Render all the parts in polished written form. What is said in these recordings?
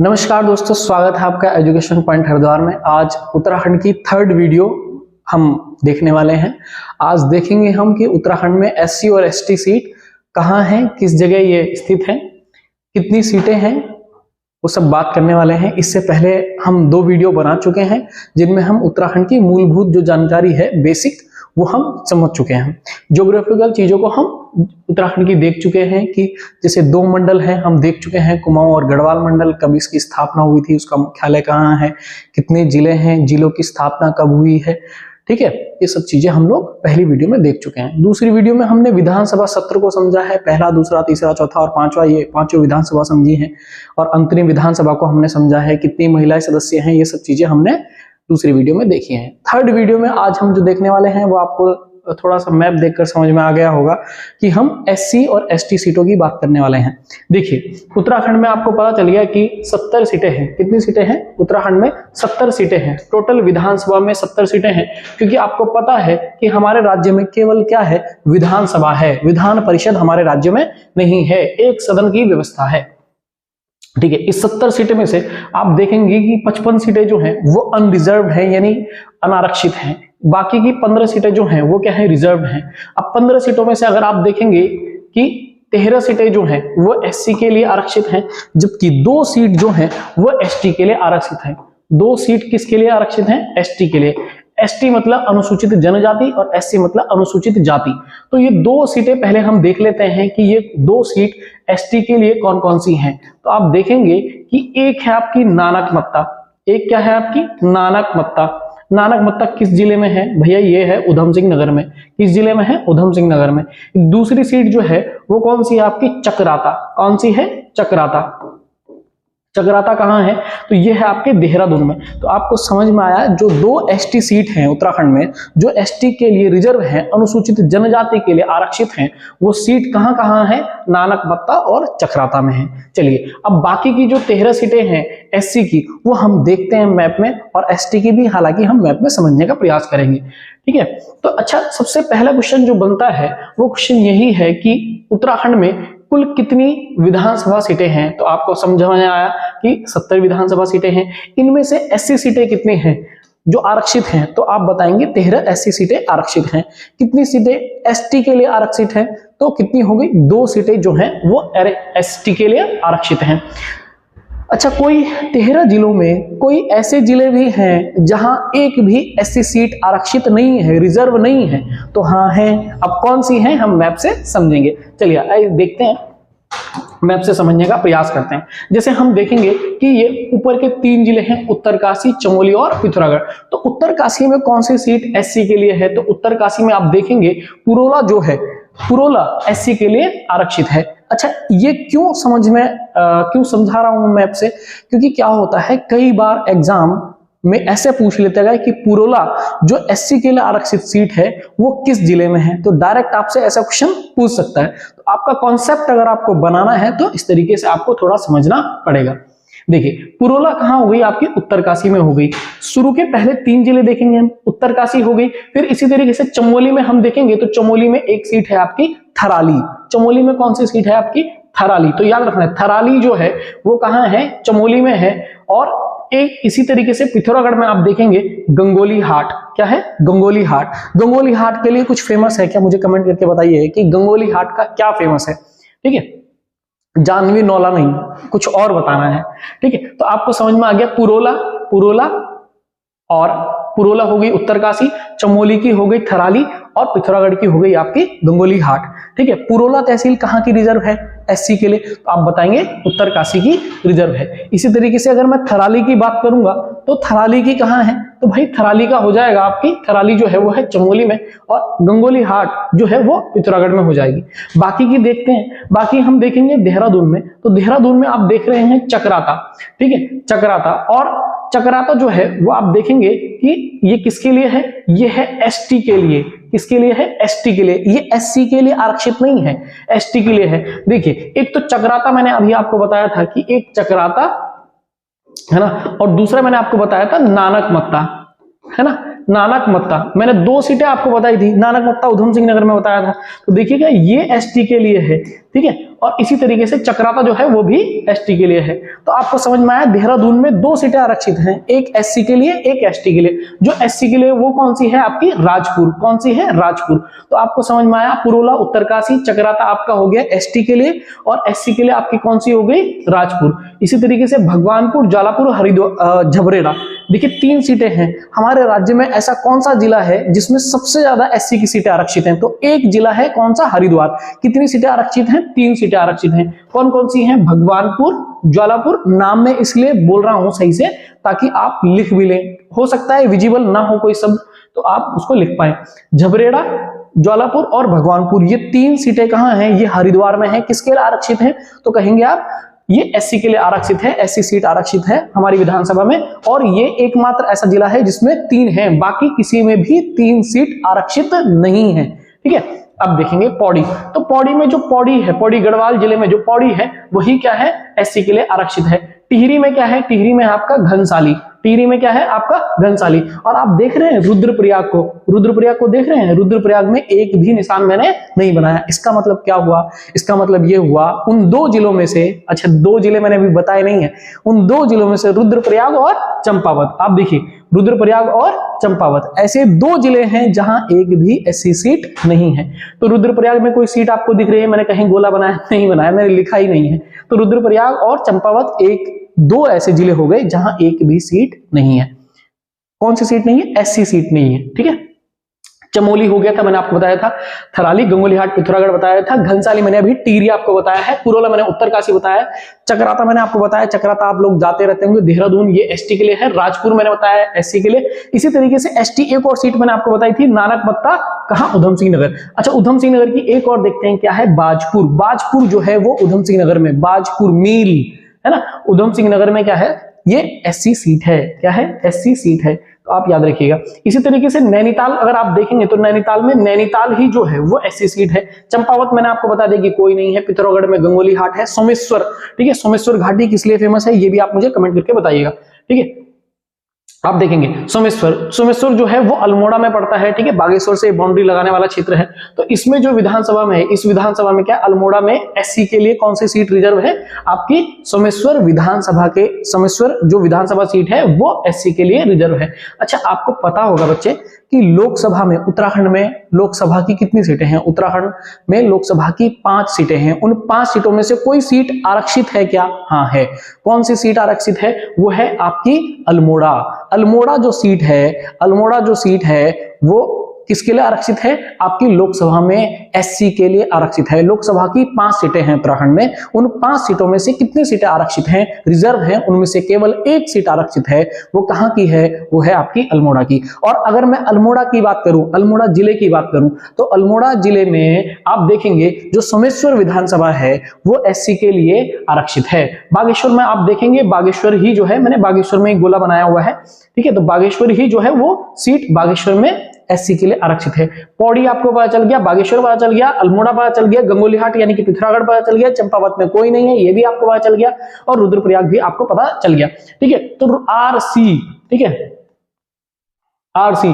नमस्कार दोस्तों, स्वागत है आपका एजुकेशन पॉइंट हरिद्वार में। आज उत्तराखंड की थर्ड वीडियो हम देखने वाले हैं। आज देखेंगे हम कि उत्तराखंड में एससी और एसटी सीट कहाँ हैं, किस जगह ये स्थित है, कितनी सीटें हैं, वो सब बात करने वाले हैं। इससे पहले हम 2 वीडियो बना चुके हैं जिनमें हम उत्तराखंड की मूलभूत जो जानकारी है, बेसिक, वो हम समझ चुके हैं। ज्योग्राफिकल चीजों को हम उत्तराखंड की देख चुके हैं कि जैसे 2 मंडल हैं, हम देख चुके हैं, कुमाऊं और गढ़वाल मंडल, कब इसकी स्थापना हुई थी, उसका मुख्यालय कहाँ है, कितने जिले हैं, जिलों की स्थापना कब हुई है। ठीक है, ये सब चीजें हम लोग पहली वीडियो में देख चुके हैं। दूसरी वीडियो में हमने विधानसभा सत्र को समझा है, पहला, दूसरा, तीसरा, चौथा और पांचवा, ये पांचों विधानसभा समझी है। और अंतरिम विधानसभा को हमने समझा है, कितनी महिलाएं सदस्य हैं, ये सब चीजें हमने दूसरी वीडियो में देखी हैं। थर्ड वीडियो में आज हम जो देखने वाले हैं वो आपको थोड़ा सा मैप देखकर समझ में आ गया होगा कि हम एससी और एसटी सीटों की बात करने वाले हैं। देखिए, उत्तराखंड में आपको पता चल गया कि 70 सीटें हैं। कितनी सीटें हैं? उत्तराखंड में 70 सीटें हैं। टोटल विधानसभा में 70 सीटें हैं, क्योंकि आपको पता है कि हमारे राज्य में केवल क्या है, विधानसभा है, विधान परिषद हमारे राज्य में नहीं है, एक सदन की व्यवस्था है। ठीक है, इस 70 सीटें में से आप देखेंगे कि 55 सीटें जो हैं वो अनरिजर्व्ड हैं, यानी अनारक्षित हैं। बाकी की 15 सीटें जो हैं वो क्या है, रिजर्व्ड हैं। अब 15 सीटों में से अगर आप देखेंगे कि 13 सीटें जो हैं वो एससी के लिए आरक्षित हैं, जबकि 2 सीट जो हैं वो एसटी के लिए आरक्षित हैं। 2 सीट किसके लिए आरक्षित हैं? एसटी के लिए। एसटी मतलब अनुसूचित जनजाति और एससी मतलब अनुसूचित जाति। तो ये 2 सीटें पहले हम देख लेते हैं कि ये 2 सीट एसटी के लिए कौन कौन सी हैं। तो आप देखेंगे कि एक है आपकी नानक मत्ता। एक क्या है आपकी? नानक मत्ता। नानक मत्ता किस जिले में है भैया? ये है उधम सिंह नगर में। किस जिले में है? उधम सिंह नगर में। दूसरी सीट जो है वो कौन सी है आपकी? चकराता। कौन सी है? चकराता। चकराता कहाँ है? तो ये है आपके देहरादून में। तो आपको समझ में आया, जो 2 एसटी सीट हैं उत्तराखंड में, जो एसटी के लिए रिजर्व हैं, अनुसूचित जनजाति के लिए आरक्षित हैं, वो सीट कहाँ कहाँ है? नानक मत्ता और चकराता में है। चलिए, अब बाकी की जो 13 सीटें हैं एससी की, वो हम देखते हैं मैप में, और एसटी की भी हालांकि हम मैप में समझने का प्रयास करेंगे। ठीक है, तो अच्छा, सबसे पहला क्वेश्चन जो बनता है वो क्वेश्चन यही है कि उत्तराखंड में कुल कितनी विधानसभा सीटें हैं? तो आपको समझ में आया कि 70 विधानसभा सीटें हैं। इनमें से एससी सीटें कितनी हैं जो आरक्षित हैं? तो आप बताएंगे 13 एससी सीटें आरक्षित हैं। कितनी सीटें एसटी के लिए आरक्षित हैं? तो कितनी हो गई? 2 सीटें जो हैं वो एसटी के लिए आरक्षित हैं। अच्छा, कोई 13 जिलों में कोई ऐसे जिले भी हैं जहां एक भी एससी सीट आरक्षित नहीं है, रिजर्व नहीं है? तो हाँ है। अब कौन सी है, हम मैप से समझेंगे। चलिए देखते हैं, मैप से समझने का प्रयास करते हैं। जैसे हम देखेंगे कि ये ऊपर के 3 जिले हैं, उत्तरकाशी, चमोली और पिथौरागढ़। तो उत्तरकाशी में कौन सी सीट एससी के लिए है? तो उत्तरकाशी में आप देखेंगे पुरोला जो है, पुरोला एससी के लिए आरक्षित है। अच्छा, ये क्यों क्यों समझा रहा हूं मैप से? क्योंकि क्या होता है, कई बार एग्जाम में ऐसे पूछ लेते हैं कि पुरोला जो एससी के लिए आरक्षित सीट है वो किस जिले में है। तो डायरेक्ट आपसे ऐसा क्वेश्चन पूछ सकता है। तो आपका कॉन्सेप्ट अगर आपको बनाना है तो इस तरीके से आपको थोड़ा समझना पड़ेगा। देखिए, पुरोला कहाँ हो गई आपकी? उत्तरकाशी में हो गई। शुरू के पहले 3 जिले देखेंगे हम, उत्तरकाशी हो गई। फिर इसी तरीके से चमोली में हम देखेंगे तो चमोली में एक सीट है आपकी थराली। चमोली में कौन सी सीट है आपकी? थराली। तो याद रखना है, थराली जो है वो कहाँ है? चमोली में है। और एक इसी तरीके से पिथौरागढ़ में आप देखेंगे गंगोली हाट। क्या है? गंगोली हाट। गंगोली हाट के लिए कुछ फेमस है क्या? मुझे कमेंट करके बताइए कि गंगोली हाट का क्या फेमस है। ठीक है, जानवी नौला नहीं, कुछ और बताना है। ठीक है, तो आपको समझ में आ गया, पुरोला और पुरोला हो गई उत्तरकाशी, चमोली की हो गई थराली और पिथौरागढ़ की हो गई आपकी गंगोली हाट। ठीक है, पुरोला तहसील कहाँ की रिजर्व है एससी के लिए? तो आप बताएंगे उत्तरकाशी की रिजर्व है। इसी तरीके से अगर मैं थराली की बात करूंगा तो थराली की कहाँ है? तो भाई थराली का हो जाएगा आपकी, थराली जो है वो है चमोली में, और गंगोली हाट जो है वो पिथौरागढ़ में हो जाएगी। बाकी की देखते हैं। बाकी हम देखेंगे देहरादून में। तो देहरादून में आप देख रहे हैं चकराता। ठीक है, चकराता। और चकराता जो है वो आप देखेंगे कि ये किसके लिए है? ये है एसटी के लिए। किसके लिए है? एसटी के लिए। ये एससी के लिए आरक्षित नहीं है, एसटी के लिए है। देखिए, एक तो चकराता मैंने अभी आपको बताया था कि एक चकराता है ना, और दूसरा मैंने आपको बताया था नानक मत्ता, है ना। नानक मत्ता मैंने 2 सीटें आपको बताई थी, नानक मत्ता उधम सिंह नगर में बताया था। तो देखिएगा, ये एसटी के लिए है, ठीक है। और इसी तरीके से चक्राता जो है वो भी एसटी के लिए है। तो आपको समझ में आया, देहरादून में 2 सीटें आरक्षित हैं, एक एससी के लिए, एक एसटी के लिए। जो एससी के लिए वो कौन सी है आपकी, राजपुर। कौन सी है, राजपुर। तो आपको समझ में आया, पुरोला, उत्तरकाशी, चक्राता आपका हो गया एसटी के लिए, और एससी के लिए आपकी कौन सी हो गई, राजपुर। इसी तरीके से भगवानपुर, ज्वालापुर, हरिद्वार, झबरेड़ा। देखिए 3 सीटें हैं। हमारे राज्य में ऐसा कौन सा जिला है जिसमें सबसे ज्यादा एससी की सीटें आरक्षित हैं? तो एक जिला है, कौन सा, हरिद्वार। कितनी सीटें आरक्षित हैं, 3 सीटें आरक्षित हैं। कौन कौन सी हैं, भगवानपुर, ज्वालापुर। नाम में इसलिए बोल रहा हूं सही से ताकि आप लिख भी लें, हो सकता है विजिबल ना हो कोई शब्द तो आप उसको लिख पाए। झबरेड़ा, ज्वालापुर और भगवानपुर, ये 3 सीटें कहां हैं, ये हरिद्वार में है। किसके लिए आरक्षित है, तो कहेंगे आप ये एससी के लिए आरक्षित है, एससी सीट आरक्षित है हमारी विधानसभा में। और ये एकमात्र ऐसा जिला है जिसमें 3 हैं, बाकी किसी में भी 3 सीट आरक्षित नहीं है, ठीक है। अब देखेंगे पौड़ी। तो पौड़ी में जो पौड़ी है, पौड़ी गढ़वाल जिले में जो पौड़ी है वही क्या है, एससी के लिए आरक्षित है। टिहरी में क्या है, टिहरी में आपका घनसाली। टिहरी में क्या है आपका, घनसाली। और आप देख रहे हैं रुद्रप्रयाग को, रुद्रप्रयाग को देख रहे हैं, रुद्रप्रयाग में एक भी निशान मैंने नहीं बनाया। इसका मतलब क्या हुआ, इसका मतलब ये हुआ उन 2 जिलों में से, अच्छा 2 जिले मैंने अभी बताए नहीं है, उन 2 जिलों में से रुद्रप्रयाग और चंपावत। आप देखिए रुद्रप्रयाग और चंपावत ऐसे 2 जिले हैं जहां एक भी एससी सीट नहीं है। तो रुद्रप्रयाग में कोई सीट आपको दिख रही है, मैंने कहीं गोला बनाया नहीं बनाया, मैंने लिखा ही नहीं है। तो रुद्रप्रयाग और चंपावत 2 ऐसे जिले हो गए जहां एक भी सीट नहीं है। कौन सी सीट नहीं है, एससी सीट नहीं है, ठीक है। चमोली हो गया था, मैंने आपको बताया था। थराली, गंगोलीहाट, पिथौरागढ़ बताया था। घनसाली मैंने अभी टिहरी आपको बताया है। पुरोला मैंने उत्तरकाशी बताया। चक्राता मैंने आपको बताया, चक्राता आप लोग जाते रहते होंगे। देहरादून ये एसटी के लिए है। राजपुर मैंने बताया एससी के लिए। इसी तरीके से एसटी एक और सीट मैंने आपको बताई थी, नानकमत्ता, कहां, उधम सिंह नगर। अच्छा उधम सिंह नगर की एक और देखते हैं क्या है, बाजपुर। बाजपुर जो है वो उधम सिंह नगर में, बाजपुर मील है ना, उधम सिंह नगर में क्या है, ये एससी सीट है। क्या है, एससी सीट है, तो आप याद रखिएगा। इसी तरीके से नैनीताल अगर आप देखेंगे तो नैनीताल में नैनीताल ही जो है वो एससी सीट है। चंपावत मैंने आपको बता दें कि कोई नहीं है। पिथौरागढ़ में गंगोलीहाट है। सोमेश्वर, ठीक है, सोमेश्वर घाटी किस लिए फेमस है ये भी आप मुझे कमेंट करके बताइएगा, ठीक है। आप देखेंगे सोमेश्वर जो है वो अल्मोड़ा में पड़ता है, ठीक है, बागेश्वर से बाउंड्री लगाने वाला क्षेत्र है। तो इसमें जो विधानसभा में है, इस विधानसभा में क्या, अल्मोड़ा में एससी के लिए कौन सी सीट रिजर्व है, आपकी सोमेश्वर विधानसभा के, सोमेश्वर जो विधानसभा सीट है वो एससी के लिए रिजर्व है। अच्छा आपको पता होगा बच्चे कि लोकसभा में, उत्तराखंड में लोकसभा की कितनी सीटें हैं, उत्तराखंड में लोकसभा की 5 सीटें हैं। उन 5 सीटों में से कोई सीट आरक्षित है क्या, हाँ है। कौन सी सीट आरक्षित है, वो है आपकी अल्मोड़ा। अल्मोड़ा जो सीट है, अल्मोड़ा जो सीट है वो किसके लिए आरक्षित है, आपकी लोकसभा में एससी के लिए आरक्षित है। लोकसभा की 5 सीटें हैं उत्तराखंड में, उन 5 सीटों में से कितनी सीटें आरक्षित हैं, रिजर्व हैं, उनमें से केवल 1 सीट आरक्षित है। वो कहां की है, वो है आपकी अल्मोड़ा की। और अगर मैं अल्मोड़ा की बात करूं, अल्मोड़ा जिले की बात करूं, तो अल्मोड़ा जिले में आप देखेंगे जो सोमेश्वर विधानसभा है वो एससी के लिए आरक्षित है। बागेश्वर में आप देखेंगे, बागेश्वर ही जो है, मैंने बागेश्वर में एक गोला बनाया हुआ है, ठीक है, तो बागेश्वर ही जो है वो सीट बागेश्वर में एससी के लिए आरक्षित है। पौड़ी आपको पता चल गया, बागेश्वर पता चल गया, अल्मोड़ा पता चल गया, गंगोलीहाट यानी कि पिथौरागढ़ पता चल गया, चंपावत में कोई नहीं है ये भी आपको पता चल गया, और रुद्रप्रयाग भी आपको पता चल गया, ठीक है। तो आरसी, ठीक है, आरसी,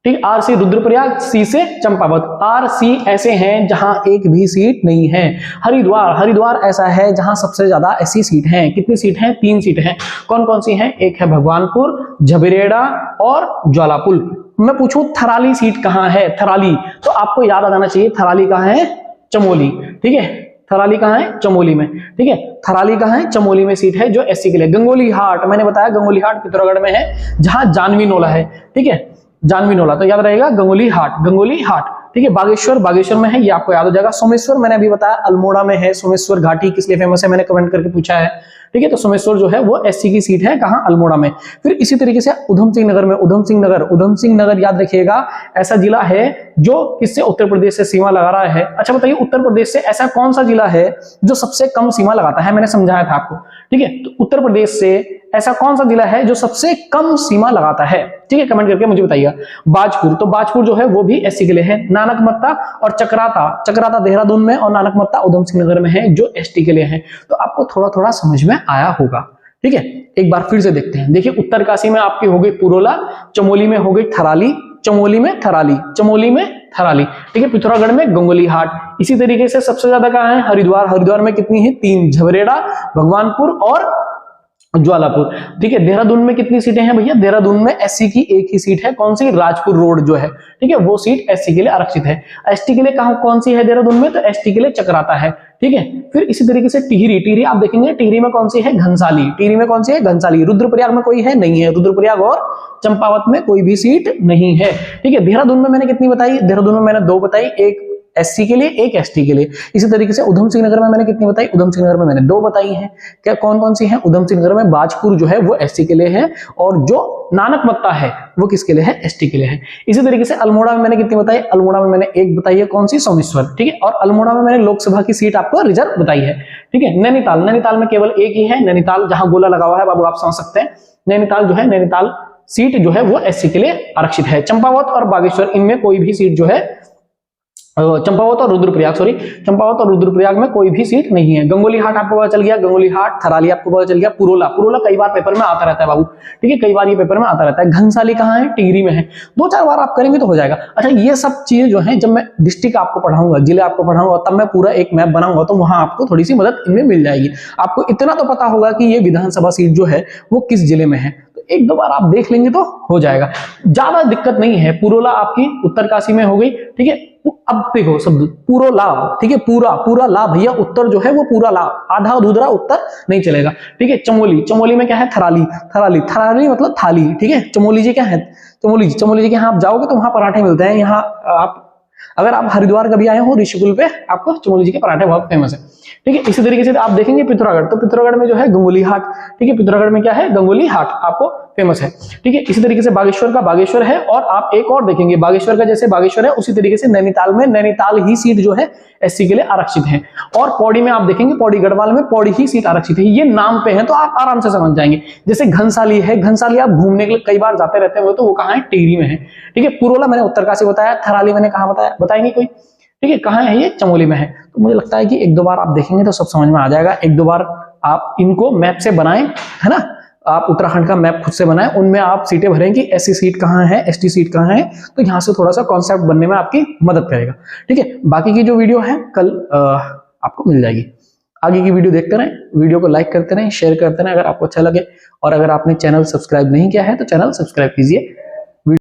ठीक, आरसी रुद्रप्रयाग, सी से चंपावत। आरसी ऐसे हैं जहां एक भी सीट नहीं है। हरिद्वार, हरिद्वार ऐसा है जहां सबसे ज्यादा एससी सीट हैं। कितनी सीट हैं, 3 सीट हैं। कौन कौन सी हैं, एक है भगवानपुर, झबरेड़ा और ज्वालापुर। मैं पूछूं थराली सीट कहां है, थराली, तो आपको याद आ जाना चाहिए थराली कहां है, चमोली, ठीक है, थराली कहां है, चमोली में, ठीक है, थराली कहां है, चमोली में सीट है जो एससी के लिए। गंगोलीहाट मैंने बताया, गंगोलीहाट पिथौरागढ़ में है जहां जानवी नोला है, ठीक है, जानवी नोला, तो याद रहेगा गंगोलीहाट, गंगोलीहाट, ठीक है। बागेश्वर, बागेश्वर में है, ये आपको याद हो जाएगा। सोमेश्वर मैंने अभी बताया अल्मोड़ा में है। सोमेश्वर घाटी किस लिए फेमस है, मैंने कमेंट करके पूछा है, ठीक है, तो सोमेश्वर जो है वो एससी की सीट है, कहां, अल्मोड़ा में। फिर इसी तरीके से उधम सिंह नगर में, उधम सिंह नगर, उधम सिंह नगर याद रखिएगा ऐसा जिला है जो किससे, उत्तर प्रदेश से सीमा लगा रहा है। अच्छा बताइए उत्तर प्रदेश से ऐसा कौन सा जिला है जो सबसे कम सीमा लगाता है, मैंने समझाया था आपको, ठीक है, तो उत्तर प्रदेश से ऐसा कौन सा जिला है जो सबसे कम सीमा लगाता है, ठीक है, कमेंट करके मुझे बताइएगा। बाजपुर, तो बाजपुर जो है वो भी एससी के लिए है। नानकमत्ता और चक्राता, चक्राता देहरादून में और नानकमत्ता उधम सिंह नगर में है जो एसटी के लिए है। तो आपको थोड़ा थोड़ा समझ में आया होगा, ठीक है। एक बार फिर से देखते हैं, देखिए उत्तरकाशी में आपकी हो गई पुरोला, चमोली में हो गई थराली, चमोली में थराली, चमोली में थराली, ठीक है। पिथौरागढ़ में गंगोली हाट। इसी तरीके से सबसे ज्यादा कहाँ है, हरिद्वार। हरिद्वार में कितनी है, 3, झबरेड़ा, भगवानपुर और ज्वालापुर, ठीक है। देहरादून में कितनी सीटें हैं भैया, देहरादून में एससी की एक ही सीट है, कौन सी, राजपुर रोड जो है, ठीक है, वो सीट एससी के लिए आरक्षित है। एसटी के लिए कहां कौन सी है देहरादून में, तो एसटी के लिए चकराता है, ठीक है। फिर इसी तरीके से टिहरी, टिहरी आप देखेंगे, टिहरी में कौन सी है, घनसाली। टिहरी में कौन सी है, घनसाली। रुद्रप्रयाग में कोई है, नहीं है, रुद्रप्रयाग और चंपावत में कोई भी सीट नहीं है, ठीक है। देहरादून में मैंने कितनी बताई, देहरादून में मैंने 2 बताई, एक एससी के लिए, एक एसटी के लिए। इसी तरीके से उधम सिंह नगर में मैंने कितनी बताई, उधम सिंह नगर में मैंने 2 बताई हैं। क्या कौन कौन सी हैं, उधम सिंह नगर में बाजपुर जो है वो एससी के लिए है, और जो नानकमत्ता है वो किसके लिए है, एसटी के लिए है। इसी तरीके से अल्मोड़ा में मैंने कितनी बताई, अल्मोड़ा में मैंने 1 बताई है, कौन सी, सोमेश्वर, ठीक है। और अल्मोड़ा में मैंने लोकसभा की सीट आपको रिजर्व बताई है, ठीक है। नैनीताल, नैनीताल में केवल एक ही है, नैनीताल, जहां गोला लगा हुआ है बाबू, आप समझ सकते हैं। नैनीताल जो है, नैनीताल सीट जो है वो एससी के लिए आरक्षित है। चंपावत और बागेश्वर, इनमें कोई भी सीट जो है, चंपावत और रुद्रप्रयाग, सॉरी, चंपावत और रुद्रप्रयाग में कोई भी सीट नहीं है। गंगोली हाट आपको पता चल गया, गंगोली हाट, थराली आपको पता चल गया। पुरोला, पुरोला कई बार पेपर में आता रहता है बाबू, ठीक है, कई बार ये पेपर में आता रहता है। घनसाली कहाँ है, टिहरी में है। 2-4 बार आप करेंगे तो हो जाएगा। अच्छा, ये सब चीजें जो है, जब मैं डिस्ट्रिक्ट आपको पढ़ाऊंगा, जिले आपको पढ़ाऊंगा, तब मैं पूरा एक मैप बनाऊंगा, तो वहां आपको थोड़ी सी मदद इनमें मिल जाएगी। आपको इतना तो पता होगा कि ये विधानसभा सीट जो है वो किस जिले में है, 1-2 बार आप देख लेंगे तो हो जाएगा, ज्यादा दिक्कत नहीं है। पुरोला आपकी उत्तरकाशी में हो गई, ठीक है। अब देखो शब्द पुरोला, ठीक है, पूरा पूरा ला भैया, उत्तर जो है वो पूरा ला, आधा अधूरा उत्तर नहीं चलेगा, ठीक है। चमोली, चमोली में क्या है, थराली, थराली, थराली मतलब थाली, ठीक है। चमोली जी क्या है, चमोली जी, चमोली जी के यहाँ आप जाओगे तो वहां पराठे मिलते हैं। यहाँ आप अगर आप हरिद्वार कभी आए हो ऋषिकुल पे, आपको चमोली जी के पराठे बहुत फेमस है, ठीक है। इसी तरीके से आप देखेंगे पिथौरागढ़, तो पिथौरागढ़ में जो है गंगोली हाट, ठीक है, पिथौरागढ़ में क्या है, गंगोली हाट आपको फेमस है, ठीक है। इसी तरीके से बागेश्वर का बागेश्वर है, और आप एक और देखेंगे बागेश्वर का, जैसे बागेश्वर है उसी तरीके से नैनीताल में, नैनीताल ही सीट जो है एससी के लिए आरक्षित है। और पौड़ी में आप देखेंगे, पौड़ी गढ़वाल में पौड़ी ही सीट आरक्षित है। ये नाम पे है तो आप आराम से समझ जाएंगे। जैसे घनसाली है, घनसाली आप घूमने के लिए कई बार जाते रहते हो, तो वो कहाँ है, टिहरी में है, ठीक है। पुरोला मैंने उत्तरकाशी बताया, थराली मैंने कहाँ बताया, बताएंगे कोई, ठीक है, कहाँ है, ये चमोली में है। तो मुझे लगता है कि 1-2 बार आप देखेंगे तो सब समझ में आ जाएगा। 1-2 बार आप इनको मैप से बनाएं, है ना, आप उत्तराखंड का मैप खुद से बनाएं, उनमें आप सीटें भरें कि एससी सीट कहाँ है, एसटी सीट कहाँ है, तो यहाँ से थोड़ा सा कॉन्सेप्ट बनने में आपकी मदद करेगा, ठीक है। बाकी की जो वीडियो है कल आपको मिल जाएगी। आगे की वीडियो देखते रहें, वीडियो को लाइक करते रहें, शेयर करते रहें अगर आपको अच्छा लगे, और अगर आपने चैनल सब्सक्राइब नहीं किया है तो चैनल सब्सक्राइब कीजिए।